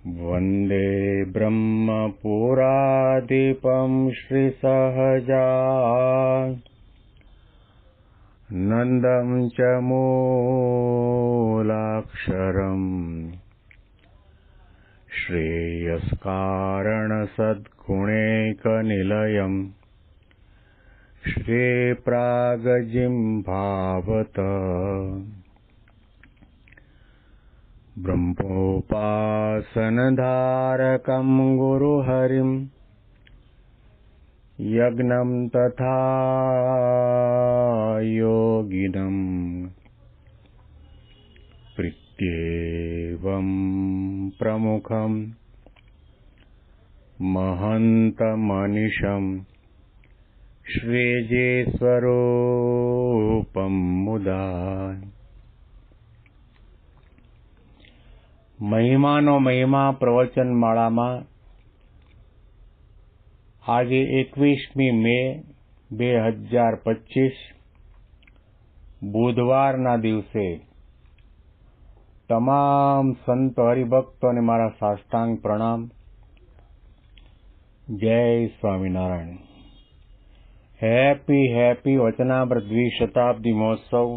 वन्दे ब्रह्मपुराधिपं श्रीसहजानन्दं च मूलाक्षरम् श्रेयस्कारणसद्गुणैकनिलयम् श्रीप्रागजिह्वावत ब्रह्मोपासनधारकं गुरुहरिं यज्ञं तथा योगिनं प्रीत्येवं प्रमुखं महन्तमनिशं श्रीजेस्वरूपं मुदा। મહિમાનો મહિમા પ્રવચન માળામાં આજે 21મી મે 2025 બુધવારના દિવસે તમામ સંત હરિભક્તોને મારા સાષ્ટાંગ પ્રણામ. જય સ્વામિનારાયણ. હેપી વચનામૃત દ્વિશતાબ્દી મહોત્સવ.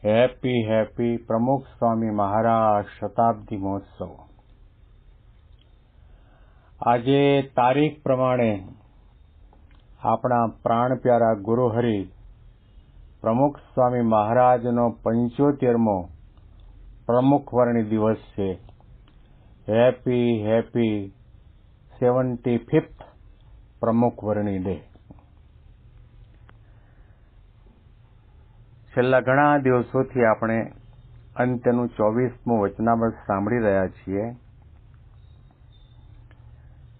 હેપી પ્રમુખ સ્વામી મહારાજ શતાબ્દી મહોત્સવ. આજે તારીખ પ્રમાણે આપણા પ્રાણ પ્યારા ગુરુહરિ પ્રમુખ સ્વામી મહારાજનો 75મો પ્રમુખ વર્ણી દિવસ છે. હેપી 75th પ્રમુખ વર્ણી ડે. છેલ્લા ઘણા દિવસોથી આપણે અંત્યનું 24મું વચનામૃત સાંભળી રહ્યા છીએ,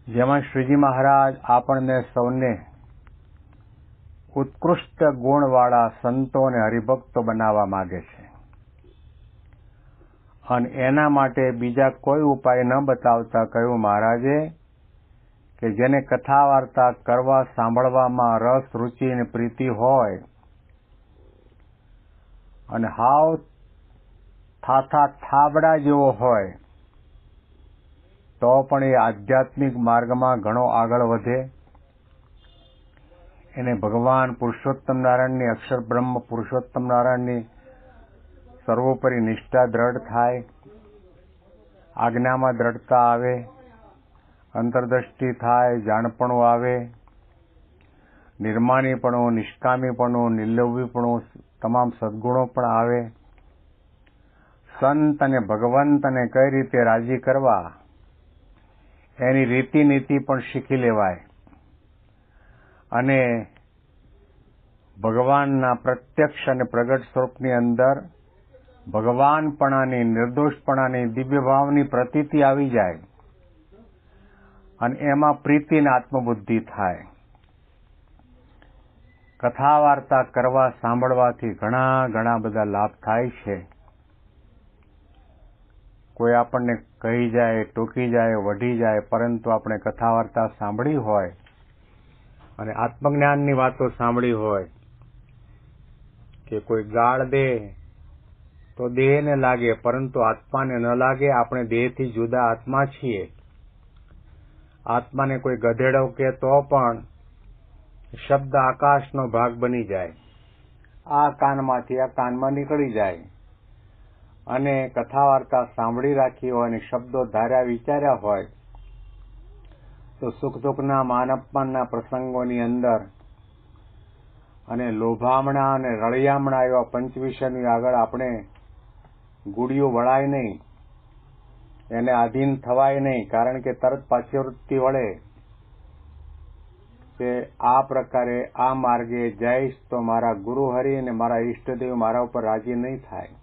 જેમાં શ્રીજી મહારાજ આપણને સૌને ઉત્કૃષ્ટ ગુણવાળા સંતો અને હરિભક્તો બનાવવા માંગે છે, અને એના માટે બીજા કોઈ ઉપાય ન બતાવતા કહ્યું મહારાજે કે જેને કથા વાર્તા કરવા સાંભળવામાં રસ, રુચિ અને પ્રીતિ હોય અને હાવ થાબડા જેવો હોય તો પણ એ આધ્યાત્મિક માર્ગમાં ઘણો આગળ વધે, એને ભગવાન પુરુષોત્તમ નારાયણની, અક્ષર બ્રહ્મ પુરુષોત્તમ નારાયણની સર્વોપરી નિષ્ઠા દ્રઢ થાય, આજ્ઞામાં દ્રઢતા આવે, અંતરદ્રષ્ટિ થાય, જાણપણું આવે, નિર્માણીપણું, નિષ્કામીપણું, નિર્લોભીપણું, તમામ સદગુણો પણ આવે. સંત અને ભગવંતને કઈ રીતે રાજી કરવા એની રીતિ નીતિ પણ શીખી લેવાય, અને ભગવાનના પ્રત્યક્ષ અને પ્રગટ સ્વરૂપની અંદર ભગવાનપણાની, નિર્દોષપણાની, દિવ્ય ભાવની પ્રતીતિ આવી જાય અને એમાં પ્રીતિ અને આત્મબુદ્ધિ થાય. કથા વાર્તા કરવા સાંભળવાથી ઘણા બધા લાભ થાય છે. કોઈ આપણને કહી જાય, ટોકી જાય, વઢી જાય, પરંતુ આપણે કથા વાર્તા સાંભળી હોય અને આત્મજ્ઞાનની વાતો સાંભળી હોય કે કોઈ ગાળ દે તો દેહને લાગે, પરંતુ આત્માને ન લાગે. આપણે દેહથી જુદા આત્મા છીએ. આત્માને કોઈ ગધેડો કે તો પણ શબ્દ આકાશનો ભાગ બની જાય, આ કાનમાંથી આ કાનમાં નીકળી જાય. અને કથા વાર્તા સાંભળી રાખી હોય અને શબ્દો ધાર્યા વિચાર્યા હોય તો સુખ દુઃખના, માન અપમાનના પ્રસંગોની અંદર અને લોભામણા અને રળિયામણા એવા પંચવિષયની આગળ આપણે ગુડિયું વળાય નહીં, એને આધીન થવાય નહીં, કારણ કે તરત પાછી વૃત્તિ વળે કે આ પ્રકારે આ માર્ગે જઈશ તો મારા ગુરુહરિ અને મારા ઈષ્ટદેવ મારા ઉપર રાજી નહીં થાય.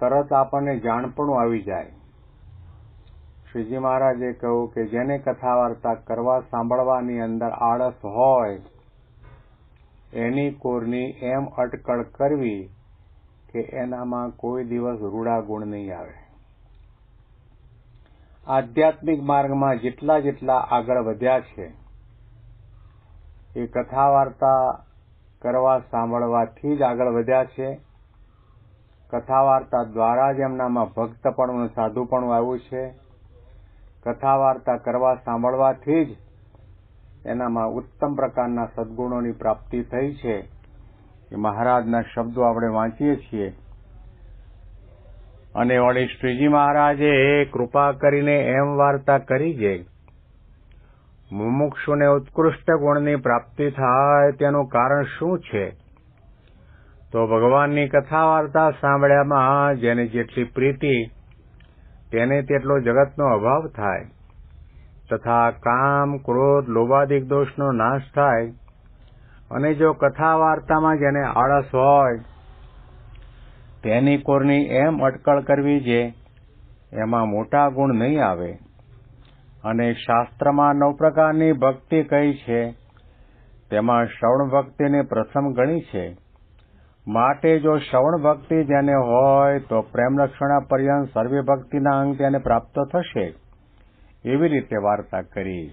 તરત આપણને જાણપણું આવી જાય. શ્રીજી મહારાજે કહ્યું કે જેને કથા વાર્તા કરવા સાંભળવાની અંદર આળસ હોય એની કોરની એમ અટકળ કરવી કે એનામાં કોઈ દિવસ રૂડા ગુણ નહીં આવે. આધ્યાત્મિક માર્ગમાં જેટલા આગળ વધ્યા છે એ કથા વાર્તા કરવા સાંભળવાથી જ આગળ વધ્યા છે. કથા વાર્તા દ્વારા જ એમનામાં ભક્તપણું અને સાધુપણું આવ્યું છે. કથા વાર્તા કરવા સાંભળવાથી જ એનામાં ઉત્તમ પ્રકારના સદગુણોની પ્રાપ્તિ થઈ છે. એ મહારાજના શબ્દો આપણે વાંચીએ છીએ. અને વળી શ્રીજી મહારાજે કૃપા કરીને એમ વાર્તા કરી છે, મુમુક્ષુને ઉત્કૃષ્ટ ગુણની પ્રાપ્તિ થાય તેનું કારણ શું છે? તો ભગવાનની કથા વાર્તા સાંભળ્યામાં જેને જેટલી પ્રીતિ તેને તેટલો જગતનો અભાવ થાય, તથા કામ, ક્રોધ, લોભાદિક દોષનો નાશ થાય. અને જો કથા વાર્તામાં જેને આળસ હોય તેની કોરની એમ અટકળ કરવી છે, એમાં મોટા ગુણ નહીં આવે. અને શાસ્ત્રમાં 9 પ્રકારની ભક્તિ કહી છે, તેમાં શ્રવણ ભક્તિને પ્રથમ ગણી છે. માટે જો શ્રવણ ભક્તિ જેને હોય તો પ્રેમલક્ષણા પર્યંત સર્વે ભક્તિના અંગ તેને પ્રાપ્ત થશે. એવી રીતે વાર્તા કરી.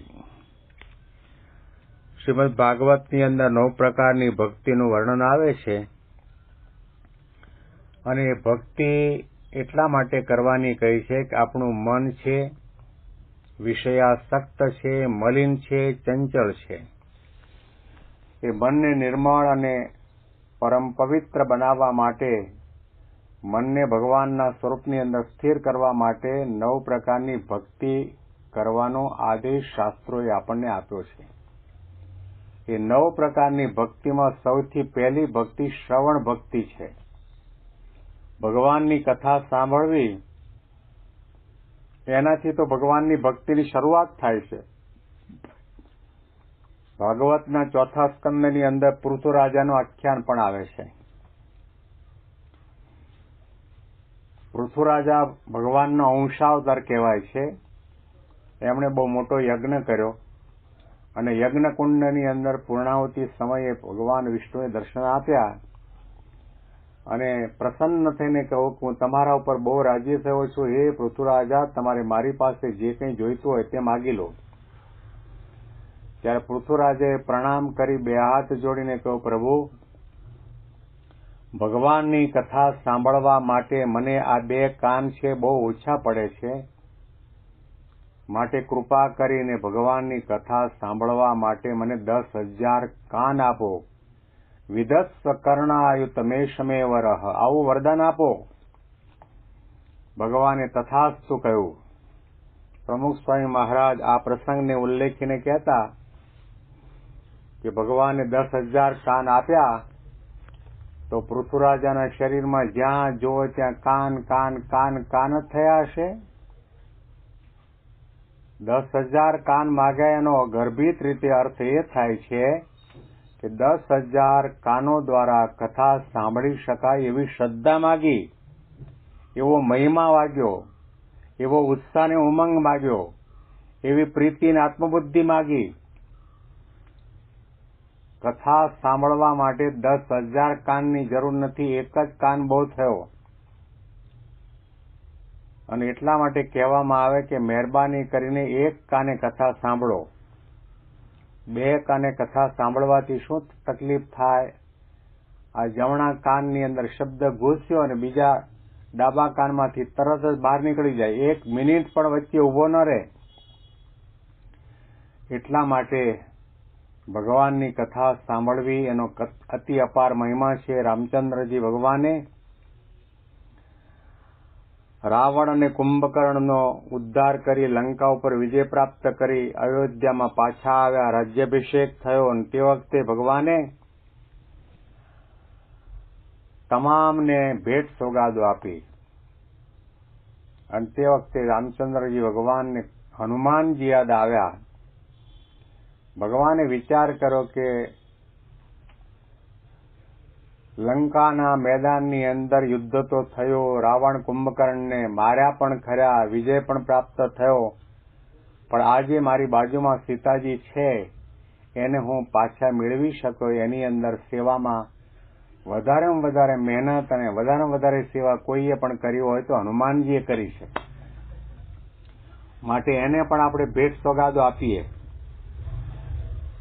શ્રીમદ ભાગવતની અંદર 9 પ્રકારની ભક્તિનું વર્ણન આવે છે. અને ભક્તિ એટલા માટે કરવાની કહી છે કે આપણું મન છે વિષયાસક્ત છે, મલિન છે, ચંચળ છે. એ મનને નિર્મળ અને પરમ પવિત્ર બનાવવા માટે, મનને ભગવાનના સ્વરૂપની અંદર સ્થિર કરવા માટે 9 પ્રકારની ભક્તિ કરવાનો આદેશ શાસ્ત્રોએ આપણને આપ્યો છે. એ 9 પ્રકારની ભક્તિમાં સૌથી પહેલી ભક્તિ શ્રવણ ભક્તિ છે. ભગવાનની કથા સાંભળવી, એનાથી તો ભગવાનની ભક્તિની શરૂઆત થાય છે. ભાગવતના 4થા સ્કંદની અંદર પૃથુરાજાનું આખ્યાન પણ આવે છે. પૃથુરાજા ભગવાનનો અંશાવતાર કહેવાય છે. એમણે બહુ મોટો યજ્ઞ કર્યો અને યજ્ઞકુંડની અંદર પૂર્ણાહુતિ સમયે ભગવાન વિષ્ણુએ દર્શન આપ્યા અને પ્રસન્ન થઈને કહ્યું કે હું તમારા ઉપર બહુ રાજી થયો છું. હે પૃથુરાજા, તમારે મારી પાસે જે કંઈ જોઈતું હોય તે માગી લો. ત્યારે પૃથુરાજાએ પ્રણામ કરી 2 હાથ જોડીને કહ્યું, પ્રભુ, ભગવાનની કથા સાંભળવા માટે મને આ 2 કાન છે બહુ ઓછા પડે છે. માટે કૃપા કરીને ભગવાનની કથા સાંભળવા માટે મને 10,000 કાન આપો. વિદસ્વ કર્ણાયુત મેષમેવ રહ. આવું વરદાન આપો. ભગવાને તથાસ્તુ કહ્યું. પ્રમુખ સ્વામી મહારાજ આ પ્રસંગને ઉલ્લેખીને કહેતા કે ભગવાને 10,000 કાન આપ્યા તો પૃથુરાજાના શરીરમાં જ્યાં જો ત્યાં કાન કાન કાન કાન જ થયા હશે. 10,000 કાન માગ્યા એનો ગર્ભિત રીતે અર્થ એ થાય છે કે 10,000 કાનો દ્વારા કથા સાંભળી શકાય એવી શ્રદ્ધા માગી, એવો મહિમા માગ્યો, એવો ઉત્સાહ ને ઉમંગ માગ્યો, એવી પ્રીતિ અને આત્મબુદ્ધિ માગી. કથા સાંભળવા માટે 10,000 કાનની જરૂર નથી, એક જ કાન બહુ થયો. અને એટલા માટે કહેવામાં આવે કે મહેરબાની કરીને એક કાને કથા સાંભળો. 2 કાને કથા સાંભળવાથી શું તકલીફ થાય? આ જમણા કાનની અંદર શબ્દ ઘૂસ્યો અને બીજા ડાબા કાનમાંથી તરત જ બહાર નીકળી જાય. 1 મિનિટ પણ વચ્ચે ઊભો ન રહે. એટલા માટે ભગવાનની કથા સાંભળવી એનો અતિ અપાર મહિમા છે. રામચંદ્રજી ભગવાને રાવણ અને કુંભકર્ણનો ઉદ્ધાર કરી લંકા ઉપર વિજય પ્રાપ્ત કરી અયોધ્યામાં પાછા આવ્યા, રાજ્યાભિષેક થયો અને તે વખતે ભગવાને તમામને ભેટ સોગાદો આપી. અને તે વખતે રામચંદ્રજી ભગવાનને હનુમાનજી યાદ આવ્યા. ભગવાને વિચાર કર્યો કે લંકાના મેદાનની અંદર યુદ્ધ તો થયો, રાવણ કુંભકર્ણને માર્યા પણ ખરા, વિજય પણ પ્રાપ્ત થયો, પણ આજે મારી બાજુમાં સીતાજી છે એને હું પાછા મેળવી શકો એની અંદર સેવામાં વધારેમાં વધારે મહેનત અને વધારેમાં વધારે સેવા કોઈએ પણ કરી હોય તો હનુમાનજીએ કરી છે. માટે એને પણ આપણે ભેટ સોગાદો આપીએ.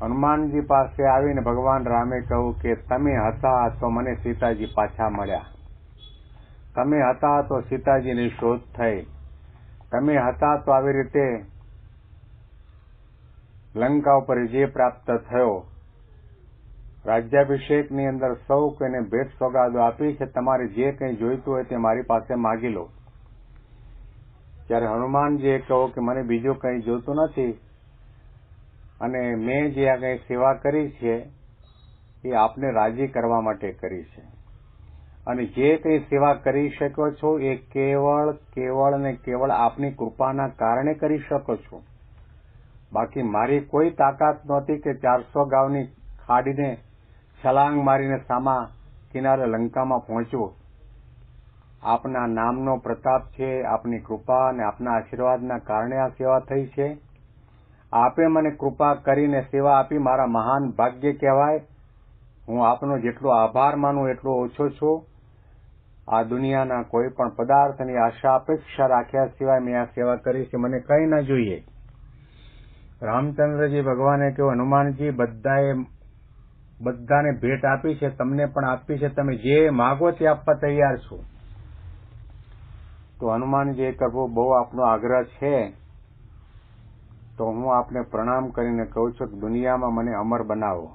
હનુમાનજી પાસે આવીને ભગવાન રામે કહ્યું કે તમે હતા તો મને સીતાજી પાછા મળ્યા, તમે હતા તો સીતાજીની શોધ થઈ, તમે હતા તો આવી રીતે લંકા ઉપર વિજય પ્રાપ્ત થયો. રાજ્યાભિષેકની અંદર સૌ કોઈને ભેટ સોગાદો આપી છે, તમારે જે કંઈ જોઈતું હોય તે મારી પાસે માગી લો. ત્યારે હનુમાનજીએ કહ્યું કે મને બીજું કંઈ જોતું નથી, અને મેં જે આ કંઈ સેવા કરી છે એ આપને રાજી કરવા માટે કરી છે, અને જે કંઈ સેવા કરી શકો છો એ કેવળ ને કેવળ આપની કૃપાના કારણે કરી શકો છો. બાકી મારી કોઈ તાકાત નહોતી કે 400 ગાંવની ખાડીને છલાંગ મારીને સામા કિનારે લંકામાં પહોંચવું. આપના નામનો પ્રતાપ છે, આપની કૃપા અને આપના આશીર્વાદના કારણે આ સેવા થઈ છે. આપે મને કૃપા કરીને સેવા આપી, મારા મહાન ભાગ્ય કહેવાય. હું આપનો જેટલો આભાર માનું એટલો ઓછો છું. આ દુનિયાના કોઈ પણ પદાર્થની આશા અપેક્ષા રાખ્યા સિવાય મેં આ સેવા કરી છે, મને કંઈ ના જોઈએ. રામચંદ્રજી ભગવાને કહ્યું, હનુમાનજી બધાને ભેટ આપી છે, તમને પણ આપી છે, તમે જે માગો તે આપવા તૈયાર છો. તો હનુમાનજીએ કહ્યું, બહુ આપનો આગ્રહ છે તો હું આપને પ્રણામ કરીને કહું છું કે દુનિયામાં મને અમર બનાવો.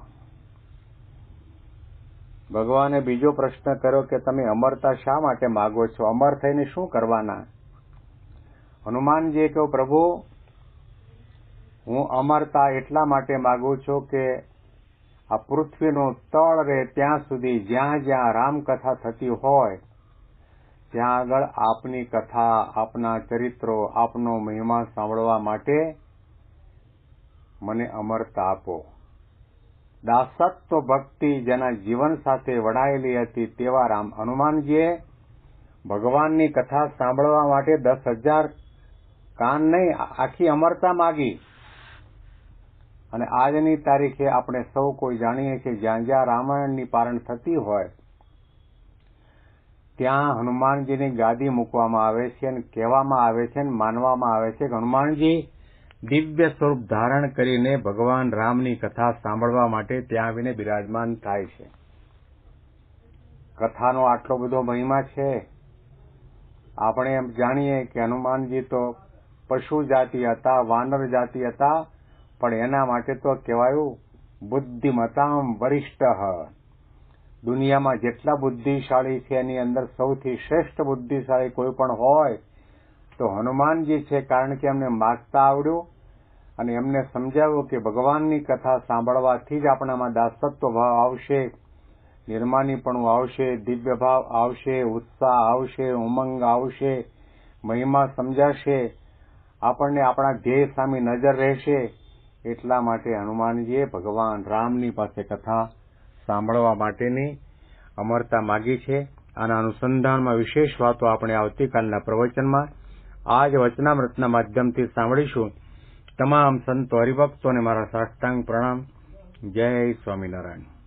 ભગવાને બીજો પ્રશ્ન કર્યો કે તમે અમરતા શા માટે માગો છો? અમર થઈને શું કરવાના? હનુમાનજીએ કહ્યું, પ્રભુ હું અમરતા એટલા માટે માગું છું કે આ પૃથ્વીનું તળ રહે ત્યાં સુધી જ્યાં જ્યાં રામકથા થતી હોય ત્યાં આગળ આપની કથા, આપના ચરિત્રો, આપનો મહિમા સાંભળવા માટે મને અમરતા આપો. દાસત્વ ભક્તિ જેના જીવન સાથે વડાયેલી હતી તેવા હનુમાનજીએ ભગવાનની કથા સાંભળવા માટે 10,000 કાન નહીં, આખી અમરતા માગી. અને આજની તારીખે આપણે સૌ કોઈ જાણીએ છીએ જ્યાં જ્યાં રામાયણની પારણ થતી હોય ત્યાં હનુમાનજીની ગાદી મૂકવામાં આવે છે અને કહેવામાં આવે છે અને માનવામાં આવે છે કે હનુમાનજી દિવ્ય સ્વરૂપ ધારણ કરીને ભગવાન રામની કથા સાંભળવા માટે ત્યાં આવીને બિરાજમાન થાય છે. કથાનો આટલો બધો મહિમા છે. આપણે એમ જાણીએ કે હનુમાનજી તો પશુ જાતિ હતા, વાનર જાતિ હતા, પણ એના માટે તો કહેવાયું બુદ્ધિમતામ વરિષ્ઠ. દુનિયામાં જેટલા બુદ્ધિશાળી છે એની અંદર સૌથી શ્રેષ્ઠ બુદ્ધિશાળી કોઈ પણ હોય તો હનુમાનજી છે, કારણ કે એમને માગતા આવડ્યું અને એમને સમજાવ્યું કે ભગવાનની કથા સાંભળવાથી જ આપણામાં દાસત્વ ભાવ આવશે, નિર્માનીપણું આવશે, દિવ્ય ભાવ આવશે, ઉત્સાહ આવશે, ઉમંગ આવશે, મહિમા સમજાશે, આપણને આપણા ધ્યેય સામે નજર રહેશે. એટલા માટે હનુમાનજીએ ભગવાન રામની પાસે કથા સાંભળવા માટેની અમરતા માગી છે. આના અનુસંધાનમાં વિશેષ વાતો આપણે આવતીકાલના પ્રવચનમાં આ જ વચનામૃતના માધ્યમથી સાંભળીશું. તમામ સંતો હરિભક્તોને મારા સાષ્ટાંગ પ્રણામ. જય સ્વામિનારાયણ.